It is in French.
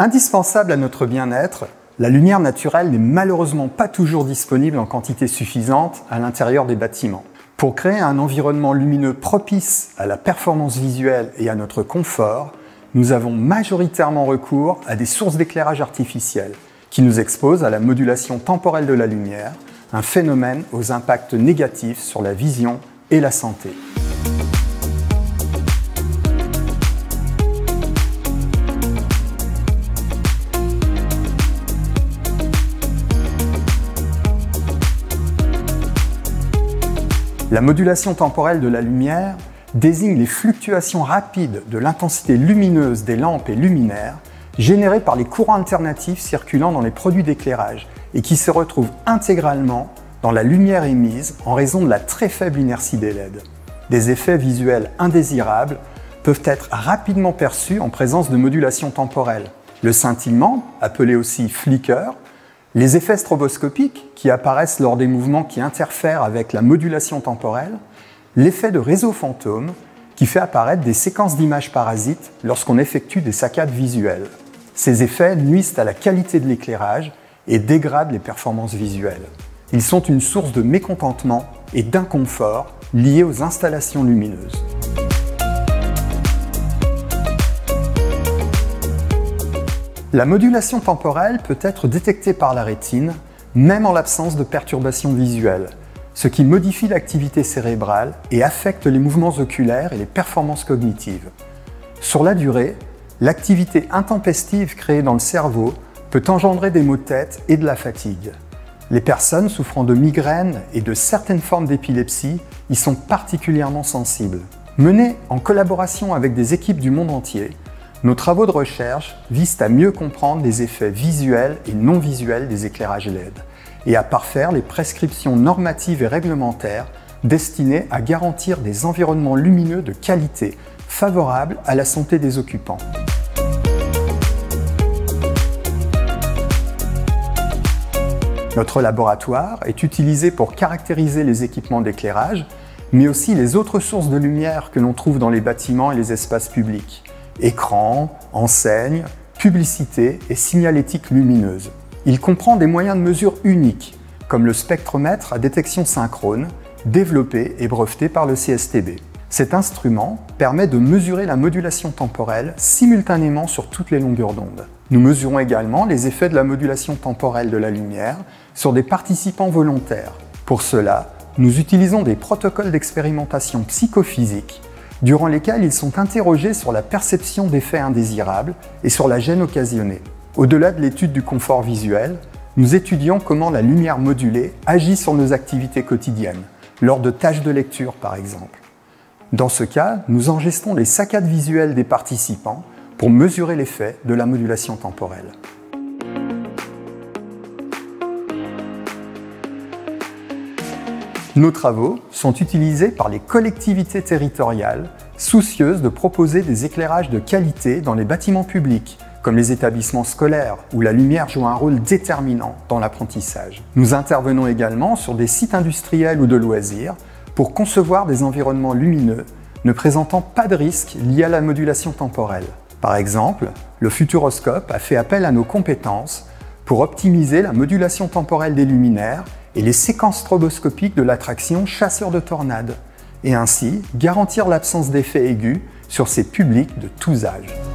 Indispensable à notre bien-être, la lumière naturelle n'est malheureusement pas toujours disponible en quantité suffisante à l'intérieur des bâtiments. Pour créer un environnement lumineux propice à la performance visuelle et à notre confort, nous avons majoritairement recours à des sources d'éclairage artificiel qui nous exposent à la modulation temporelle de la lumière, un phénomène aux impacts négatifs sur la vision et la santé. La modulation temporelle de la lumière désigne les fluctuations rapides de l'intensité lumineuse des lampes et luminaires générées par les courants alternatifs circulant dans les produits d'éclairage et qui se retrouvent intégralement dans la lumière émise en raison de la très faible inertie des LED. Des effets visuels indésirables peuvent être rapidement perçus en présence de modulation temporelle. Le scintillement, appelé aussi flicker, les effets stroboscopiques qui apparaissent lors des mouvements qui interfèrent avec la modulation temporelle, l'effet de réseau fantôme qui fait apparaître des séquences d'images parasites lorsqu'on effectue des saccades visuelles. Ces effets nuisent à la qualité de l'éclairage et dégradent les performances visuelles. Ils sont une source de mécontentement et d'inconfort liés aux installations lumineuses. La modulation temporelle peut être détectée par la rétine, même en l'absence de perturbations visuelles, ce qui modifie l'activité cérébrale et affecte les mouvements oculaires et les performances cognitives. Sur la durée, l'activité intempestive créée dans le cerveau peut engendrer des maux de tête et de la fatigue. Les personnes souffrant de migraines et de certaines formes d'épilepsie y sont particulièrement sensibles. Menés en collaboration avec des équipes du monde entier, nos travaux de recherche visent à mieux comprendre les effets visuels et non visuels des éclairages LED et à parfaire les prescriptions normatives et réglementaires destinées à garantir des environnements lumineux de qualité favorables à la santé des occupants. Notre laboratoire est utilisé pour caractériser les équipements d'éclairage, mais aussi les autres sources de lumière que l'on trouve dans les bâtiments et les espaces publics. Écrans, enseignes, publicités et signalétique lumineuse. Il comprend des moyens de mesure uniques, comme le spectromètre à détection synchrone, développé et breveté par le CSTB. Cet instrument permet de mesurer la modulation temporelle simultanément sur toutes les longueurs d'onde. Nous mesurons également les effets de la modulation temporelle de la lumière sur des participants volontaires. Pour cela, nous utilisons des protocoles d'expérimentation psychophysique durant lesquels ils sont interrogés sur la perception d'effets indésirables et sur la gêne occasionnée. Au-delà de l'étude du confort visuel, nous étudions comment la lumière modulée agit sur nos activités quotidiennes, lors de tâches de lecture par exemple. Dans ce cas, nous enregistrons les saccades visuelles des participants pour mesurer l'effet de la modulation temporelle. Nos travaux sont utilisés par les collectivités territoriales soucieuses de proposer des éclairages de qualité dans les bâtiments publics, comme les établissements scolaires, où la lumière joue un rôle déterminant dans l'apprentissage. Nous intervenons également sur des sites industriels ou de loisirs pour concevoir des environnements lumineux ne présentant pas de risques liés à la modulation temporelle. Par exemple, le Futuroscope a fait appel à nos compétences pour optimiser la modulation temporelle des luminaires et les séquences stroboscopiques de l'attraction Chasseurs de tornades, et ainsi garantir l'absence d'effets aigus sur ces publics de tous âges.